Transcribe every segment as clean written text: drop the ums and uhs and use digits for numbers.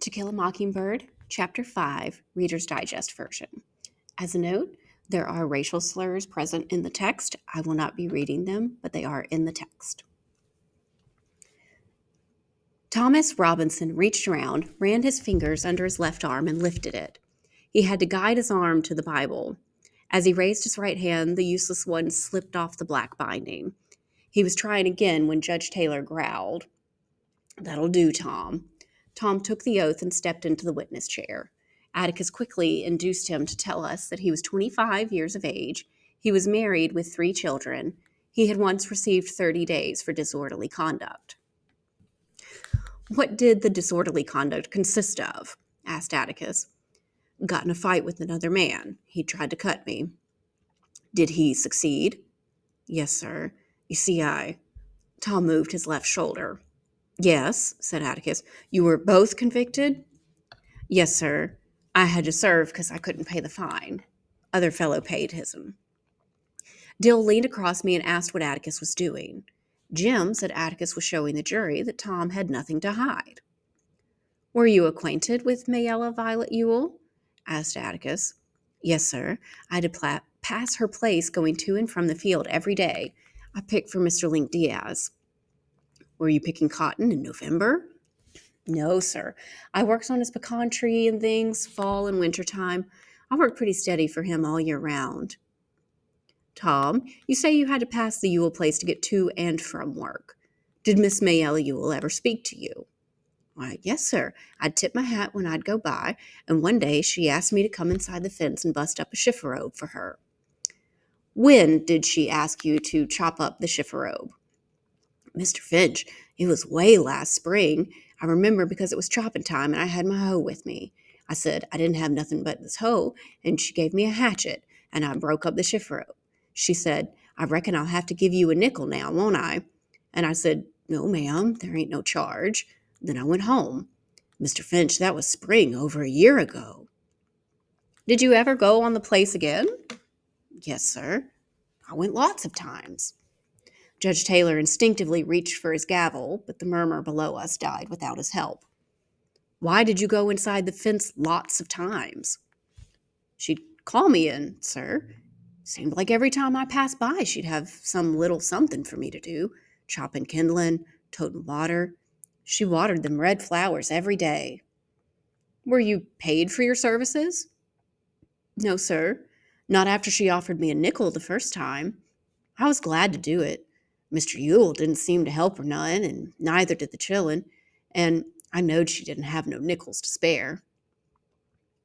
To Kill a Mockingbird, Chapter 5, Reader's Digest version. As a note, there are racial slurs present in the text. I will not be reading them, but they are in the text. Thomas Robinson reached around, ran his fingers under his left arm, and lifted it. He had to guide his arm to the Bible. As he raised his right hand, the useless one slipped off the black binding. He was trying again when Judge Taylor growled, "That'll do, Tom." Tom took the oath and stepped into the witness chair. Atticus quickly induced him to tell us that he was 25 years of age. He was married with 3 children. He had once received 30 days for disorderly conduct. "What did the disorderly conduct consist of?" asked Atticus. "Got in a fight with another man. He tried to cut me." "Did he succeed?" "Yes, sir. You see, Tom moved his left shoulder. "Yes," said Atticus. "You were both convicted?" "Yes, sir. I had to serve because I couldn't pay the fine. Other fellow paid his'n." Dill leaned across me and asked what Atticus was doing. Jim said Atticus was showing the jury that Tom had nothing to hide. "Were you acquainted with Mayella Violet Ewell?" asked Atticus. "Yes, sir. I had to pass her place going to and from the field every day. I picked for Mr. Link Diaz." "Were you picking cotton in November?" "No, sir. I worked on his pecan tree and things, fall and winter time. I worked pretty steady for him all year round." "Tom, you say you had to pass the Ewell place to get to and from work. Did Miss Mayella Ewell ever speak to you?" "Why, yes, sir. I'd tip my hat when I'd go by, and one day she asked me to come inside the fence and bust up a chifferobe for her." "When did she ask you to chop up the chifferobe?" "Mr. Finch, it was way last spring. I remember because it was chopping time and I had my hoe with me. I said I didn't have nothing but this hoe, and she gave me a hatchet, and I broke up the chifferobe. She said, 'I reckon I'll have to give you a nickel now, won't I?' And I said, 'No, ma'am, there ain't no charge.' Then I went home. Mr. Finch, that was spring, over a year ago." "Did you ever go on the place again?" "Yes, sir. I went lots of times." Judge Taylor instinctively reached for his gavel, but the murmur below us died without his help. "Why did you go inside the fence lots of times?" "She'd call me in, sir. Seemed like every time I passed by she'd have some little something for me to do. Chopping kindling, toting water. She watered them red flowers every day." "Were you paid for your services?" "No, sir. Not after she offered me a nickel the first time. I was glad to do it. Mr. Ewell didn't seem to help her none, and neither did the chillun, and I knowed she didn't have no nickels to spare."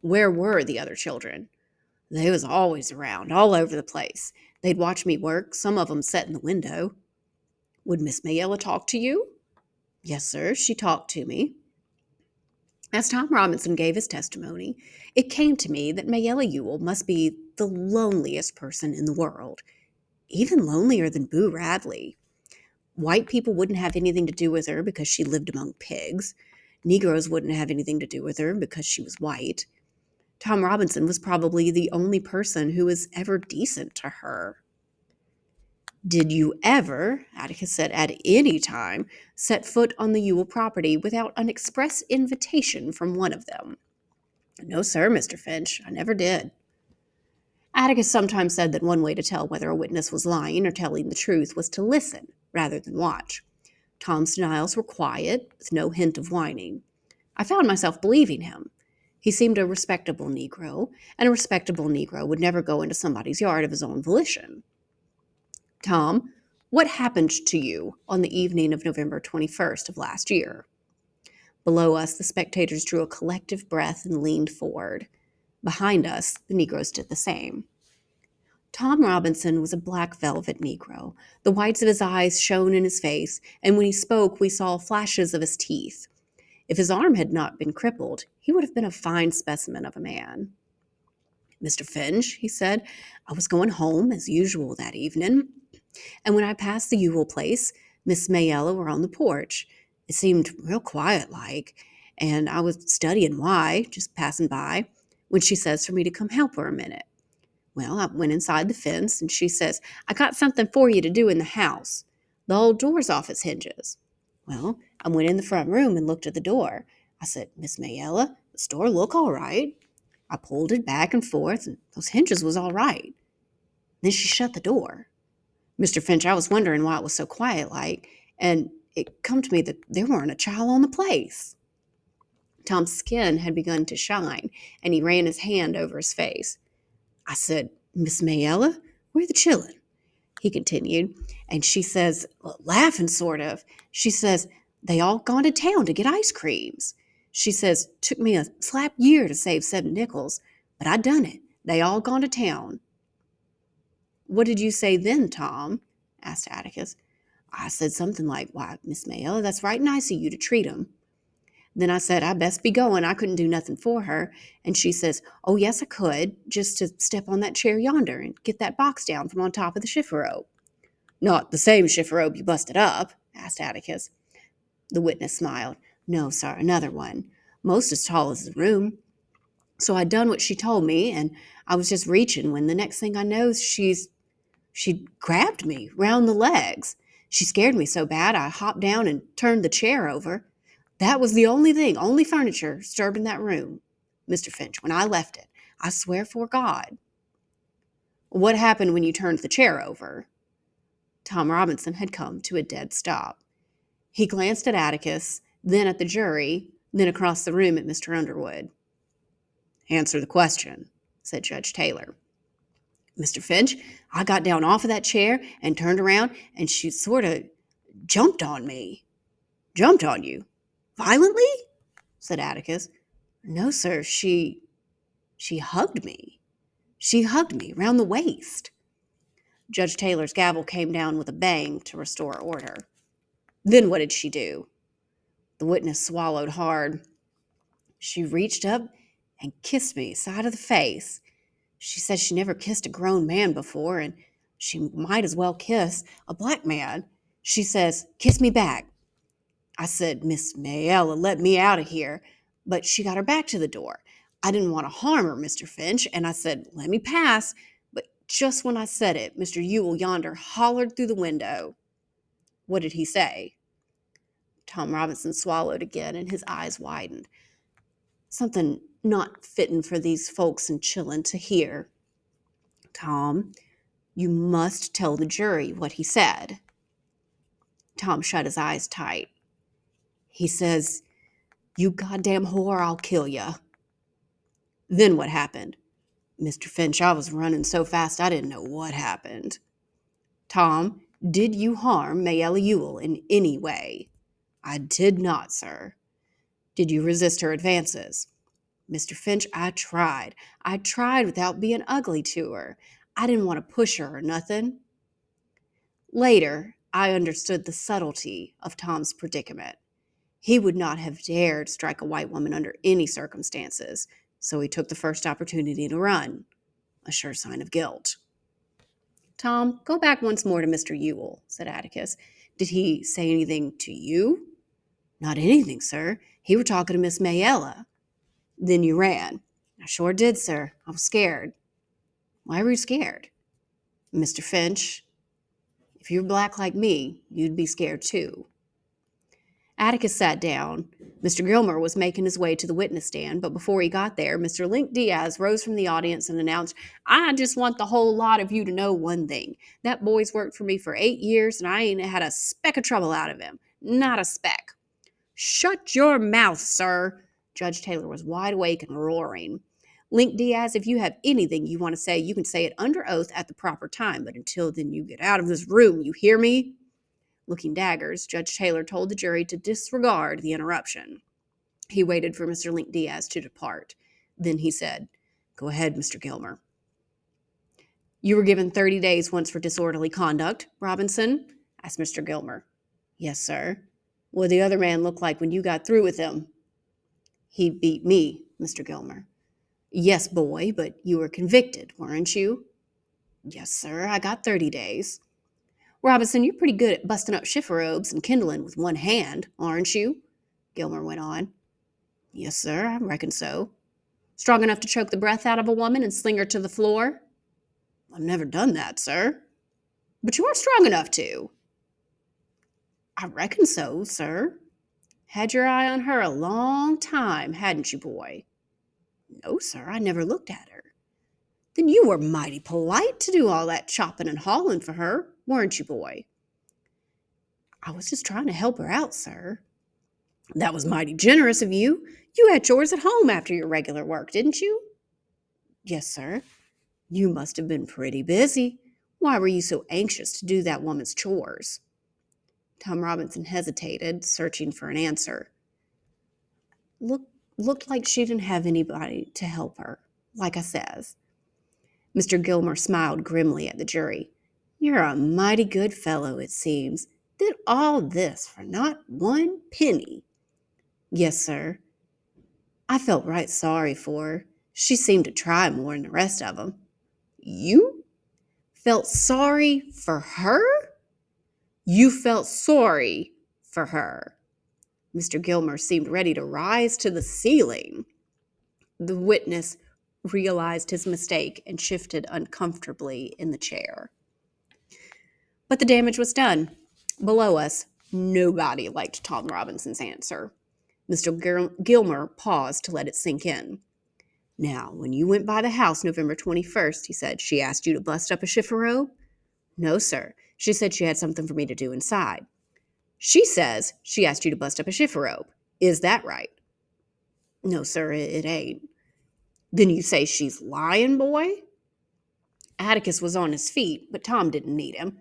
"Where were the other children?" "They was always around, all over the place. They'd watch me work, some of 'em set in the window." "Would Miss Mayella talk to you?" "Yes, sir, she talked to me." As Tom Robinson gave his testimony, it came to me that Mayella Ewell must be the loneliest person in the world, even lonelier than Boo Radley. White people wouldn't have anything to do with her because she lived among pigs. Negroes wouldn't have anything to do with her because she was white. Tom Robinson was probably the only person who was ever decent to her. "Did you ever," Atticus said, "at any time, set foot on the Ewell property without an express invitation from one of them?" "No, sir, Mr. Finch, I never did." Atticus sometimes said that one way to tell whether a witness was lying or telling the truth was to listen rather than watch. Tom's denials were quiet, with no hint of whining. I found myself believing him. He seemed a respectable Negro, and a respectable Negro would never go into somebody's yard of his own volition. "Tom, what happened to you on the evening of November 21st of last year?" Below us, the spectators drew a collective breath and leaned forward. Behind us, the Negroes did the same. Tom Robinson was a black velvet Negro. The whites of his eyes shone in his face, and when he spoke, we saw flashes of his teeth. If his arm had not been crippled, he would have been a fine specimen of a man. "Mr. Finch," he said, "I was going home as usual that evening, and when I passed the Ewell place, Miss Mayella were on the porch. It seemed real quiet like, and I was studying why, just passing by, when she says for me to come help her a minute. Well, I went inside the fence, and she says, 'I got something for you to do in the house. The old door's off its hinges.' Well, I went in the front room and looked at the door. I said, Miss Mayella, the store look all right. I pulled it back and forth, and those hinges was all right. Then she shut the door. Mr. Finch, I was wondering why it was so quiet like, and it come to me that there weren't a child on the place. Tom's skin had begun to shine, and he ran his hand over his face. I said, Miss Mayella, where the chillun? He continued, and she says, laughing sort of, she says, they all gone to town to get ice creams. She says, took me a slap year to save 7 nickels, but I done it. They all gone to town. What did you say then, Tom? Asked Atticus. I said something like, why, Miss Mayella, that's right nice of you to treat 'em. Then I said, I best be going. I couldn't do nothing for her. And she says, oh, yes, I could, just to step on that chair yonder and get that box down from on top of the chifforobe. Not the same chifforobe you busted up? Asked Atticus. The witness smiled. No, sir, another one. Most as tall as the room. So I done what she told me, and I was just reaching when the next thing I knows, she grabbed me round the legs. She scared me so bad I hopped down and turned the chair over. That was the only furniture disturbed in that room, Mr. Finch, when I left it. I swear 'fore God. What happened when you turned the chair over? Tom Robinson had come to a dead stop. He glanced at Atticus, then at the jury, then across the room at Mr. Underwood. Answer the question, said Judge Taylor. Mr. Finch, I got down off of that chair and turned around, and she sort of jumped on me. Jumped on you? Violently? Said Atticus. No, sir, she hugged me. She hugged me round the waist. Judge Taylor's gavel came down with a bang to restore order. Then what did she do? The witness swallowed hard. She reached up and kissed me side of the face. She says she never kissed a grown man before, and she might as well kiss a black man. She says, kiss me back. I said, Miss Mayella, let me out of here. But she got her back to the door. I didn't want to harm her, Mr. Finch, and I said, let me pass. But just when I said it, Mr. Ewell yonder hollered through the window. What did he say? Tom Robinson swallowed again, and his eyes widened. Something not fitting for these folks in Chillun to hear. Tom, you must tell the jury what he said. Tom shut his eyes tight. He says, you goddamn whore, I'll kill ya. Then what happened? Mr. Finch, I was running so fast I didn't know what happened. Tom, did you harm Mayella Ewell in any way? I did not, sir. Did you resist her advances? Mr. Finch, I tried. I tried without being ugly to her. I didn't want to push her or nothing. Later, I understood the subtlety of Tom's predicament. He would not have dared strike a white woman under any circumstances, so he took the first opportunity to run, a sure sign of guilt. Tom, go back once more to Mr. Ewell, said Atticus. Did he say anything to you? Not anything, sir. He were talking to Miss Mayella. Then you ran. I sure did, sir. I was scared. Why were you scared? Mr. Finch, if you were black like me, you'd be scared too. Atticus sat down. Mr. Gilmer was making his way to the witness stand, but before he got there, Mr. Link Diaz rose from the audience and announced, I just want the whole lot of you to know one thing. That boy's worked for me for 8 years, and I ain't had a speck of trouble out of him. Not a speck. Shut your mouth, sir. Judge Taylor was wide awake and roaring. Link Diaz, if you have anything you want to say, you can say it under oath at the proper time, but until then you get out of this room, you hear me? Looking daggers, Judge Taylor told the jury to disregard the interruption. He waited for Mr. Link Diaz to depart. Then he said, Go ahead, Mr. Gilmer. You were given 30 days once for disorderly conduct, Robinson? Asked Mr. Gilmer. Yes, sir. What did the other man look like when you got through with him? He beat me, Mr. Gilmer. Yes, boy, but you were convicted, weren't you? Yes, sir. I got 30 days. Robinson, you're pretty good at busting up chifforobes and kindling with one hand, aren't you? Gilmer went on. Yes, sir, I reckon so. Strong enough to choke the breath out of a woman and sling her to the floor? I've never done that, sir. But you are strong enough to. I reckon so, sir. Had your eye on her a long time, hadn't you, boy? No, sir, I never looked at her. Then you were mighty polite to do all that chopping and hauling for her, weren't you, boy? I was just trying to help her out, sir. That was mighty generous of you. You had chores at home after your regular work, didn't you? Yes, sir. You must have been pretty busy. Why were you so anxious to do that woman's chores? Tom Robinson hesitated, searching for an answer. Look, Looked like she didn't have anybody to help her, like I says. Mr. Gilmer smiled grimly at the jury. You're a mighty good fellow, it seems. Did all this for not one penny. Yes, sir. I felt right sorry for her. She seemed to try more than the rest of 'em. You felt sorry for her? You felt sorry for her. Mr. Gilmer seemed ready to rise to the ceiling. The witness realized his mistake and shifted uncomfortably in the chair. But the damage was done. Below us, nobody liked Tom Robinson's answer. Mr. Gilmer paused to let it sink in. Now, when you went by the house November 21st, he said, she asked you to bust up a chiffon? No, sir. She said she had something for me to do inside. She says she asked you to bust up a chiffon. Is that right? No, sir, it ain't. Then you say she's lying, boy? Atticus was on his feet, but Tom didn't need him.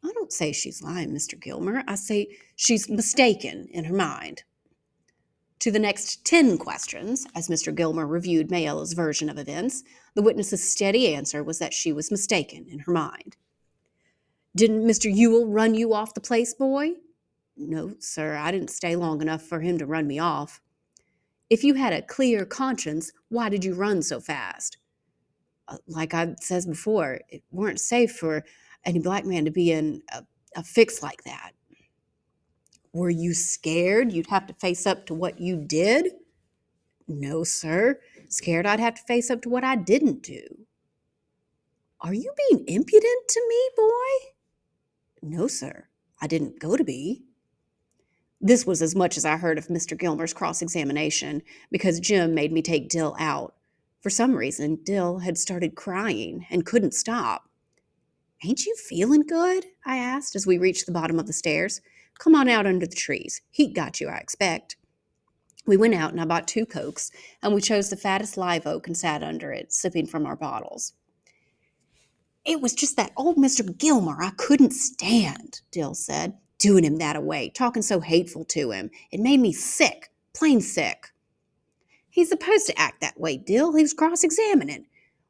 I don't say she's lying, Mr. Gilmer. I say she's mistaken in her mind. To the next 10 questions, as Mr. Gilmer reviewed Mayella's version of events, the witness's steady answer was that she was mistaken in her mind. Didn't Mr. Ewell run you off the place, boy? No, sir, I didn't stay long enough for him to run me off. If you had a clear conscience, why did you run so fast? Like I said before, it weren't safe for any black man to be in a fix like that. Were you scared you'd have to face up to what you did? No, sir. Scared I'd have to face up to what I didn't do. Are you being impudent to me, boy? No, sir. I didn't go to be. This was as much as I heard of Mr. Gilmer's cross-examination, because Jim made me take Dill out. For some reason, Dill had started crying and couldn't stop. Ain't you feeling good? I asked as we reached the bottom of the stairs. Come on out under the trees. Heat got you, I expect. We went out and I bought 2 Cokes, and we chose the fattest live oak and sat under it, sipping from our bottles. It was just that old Mr. Gilmer I couldn't stand, Dill said, doing him that away, talking so hateful to him. It made me sick, plain sick. He's supposed to act that way, Dill. He was cross-examining.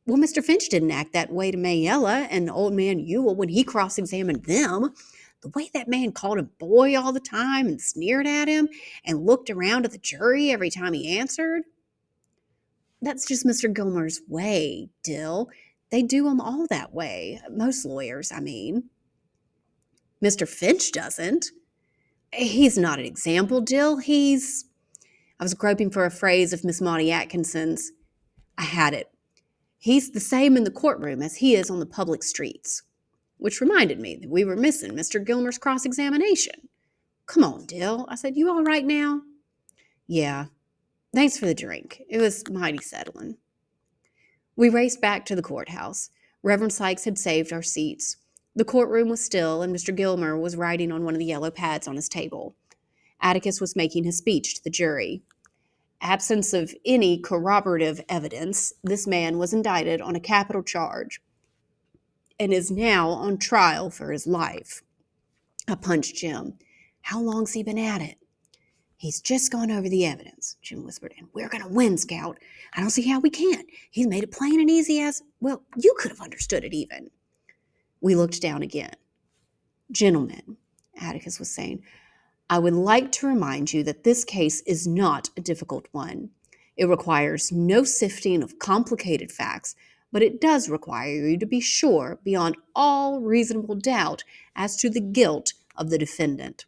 Well, Mr. Finch didn't act that way to Mayella and old man Ewell when he cross-examined them. The way that man called him boy all the time and sneered at him and looked around at the jury every time he answered. That's just Mr. Gilmer's way, Dill. They do them all that way. Most lawyers, I mean. Mr. Finch doesn't. He's not an example, Dill. I was groping for a phrase of Miss Maudie Atkinson's. I had it. He's the same in the courtroom as he is on the public streets. Which reminded me that we were missing Mr. Gilmer's cross-examination. Come on, Dill. I said, you all right now? Yeah. Thanks for the drink. It was mighty settling. We raced back to the courthouse. Reverend Sykes had saved our seats. The courtroom was still, and Mr. Gilmer was writing on one of the yellow pads on his table. Atticus was making his speech to the jury. Absence of any corroborative evidence, this man was indicted on a capital charge and is now on trial for his life. I punched Jim. How long's he been at it? He's just gone over the evidence, Jim whispered, and we're going to win, Scout. I don't see how we can't. He's made it plain and easy as, well, you could have understood it even. We looked down again. Gentlemen, Atticus was saying, I would like to remind you that this case is not a difficult one. It requires no sifting of complicated facts, but it does require you to be sure beyond all reasonable doubt as to the guilt of the defendant.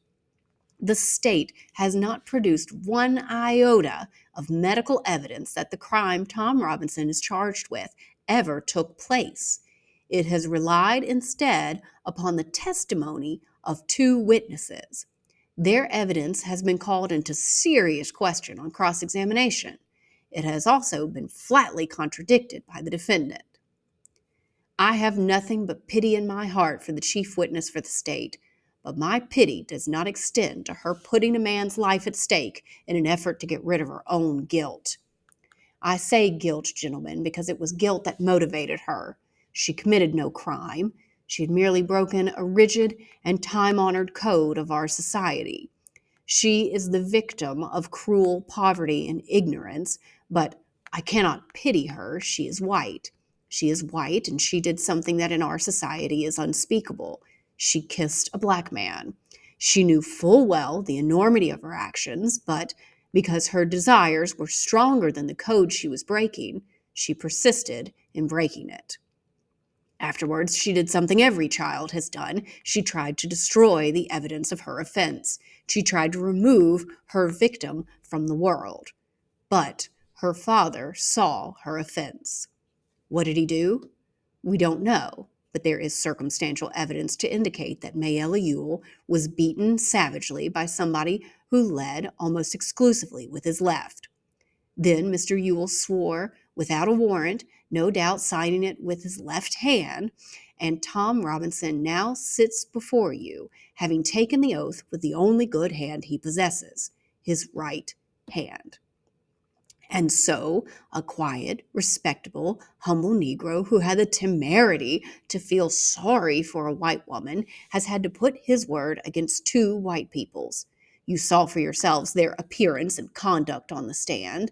The state has not produced one iota of medical evidence that the crime Tom Robinson is charged with ever took place. It has relied instead upon the testimony of 2 witnesses. Their evidence has been called into serious question on cross-examination. It has also been flatly contradicted by the defendant. I have nothing but pity in my heart for the chief witness for the state, but my pity does not extend to her putting a man's life at stake in an effort to get rid of her own guilt. I say guilt, gentlemen, because it was guilt that motivated her. She committed no crime. She had merely broken a rigid and time-honored code of our society. She is the victim of cruel poverty and ignorance, but I cannot pity her. She is white. She is white, and she did something that in our society is unspeakable. She kissed a black man. She knew full well the enormity of her actions, but because her desires were stronger than the code she was breaking, she persisted in breaking it. Afterwards, she did something every child has done. She tried to destroy the evidence of her offense. She tried to remove her victim from the world. But her father saw her offense. What did he do? We don't know, but there is circumstantial evidence to indicate that Mayella Ewell was beaten savagely by somebody who led almost exclusively with his left. Then Mr. Ewell swore without a warrant, no doubt signing it with his left hand, and Tom Robinson now sits before you, having taken the oath with the only good hand he possesses, his right hand. And so, a quiet, respectable, humble Negro who had the temerity to feel sorry for a white woman has had to put his word against two white people's. You saw for yourselves their appearance and conduct on the stand.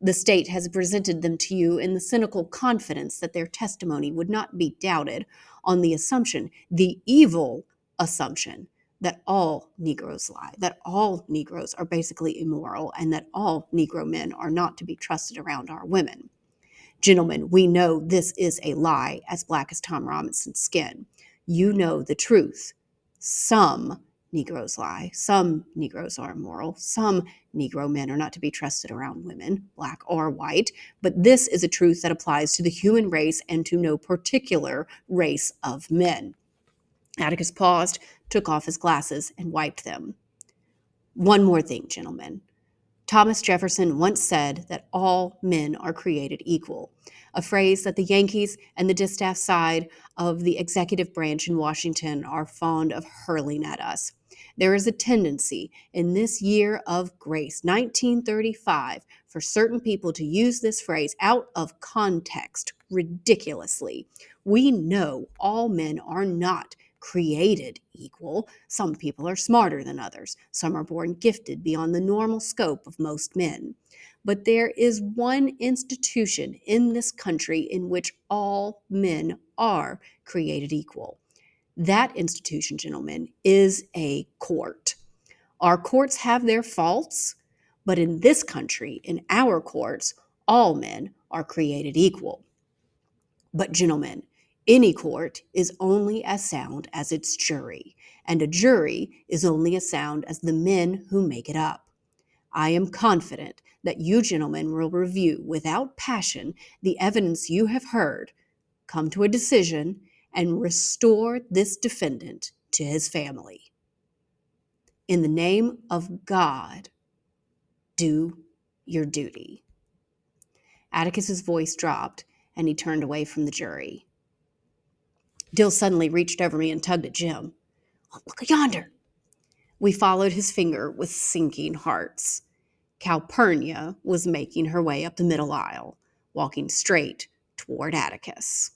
The state has presented them to you in the cynical confidence that their testimony would not be doubted on the assumption, the evil assumption, that all Negroes lie, that all Negroes are basically immoral, and that all Negro men are not to be trusted around our women. Gentlemen, we know this is a lie as black as Tom Robinson's skin. You know the truth. Some Negroes lie. Some Negroes are immoral. Some Negro men are not to be trusted around women, black or white. But this is a truth that applies to the human race and to no particular race of men. Atticus paused, took off his glasses, and wiped them. One more thing, gentlemen. Thomas Jefferson once said that all men are created equal, a phrase that the Yankees and the distaff side of the executive branch in Washington are fond of hurling at us. There is a tendency in this year of grace, 1935, for certain people to use this phrase out of context ridiculously. We know all men are not created equal. Some people are smarter than others. Some are born gifted beyond the normal scope of most men. But there is one institution in this country in which all men are created equal. That institution, gentlemen, is a court. Our courts have their faults, but in this country, in our courts, all men are created equal. But, gentlemen, any court is only as sound as its jury, and a jury is only as sound as the men who make it up. I am confident that you gentlemen will review without passion the evidence you have heard, come to a decision, and restore this defendant to his family. In the name of God, do your duty. Atticus's voice dropped, and he turned away from the jury. Dill suddenly reached over me and tugged at Jim. Look yonder. We followed his finger with sinking hearts. Calpurnia was making her way up the middle aisle, walking straight toward Atticus.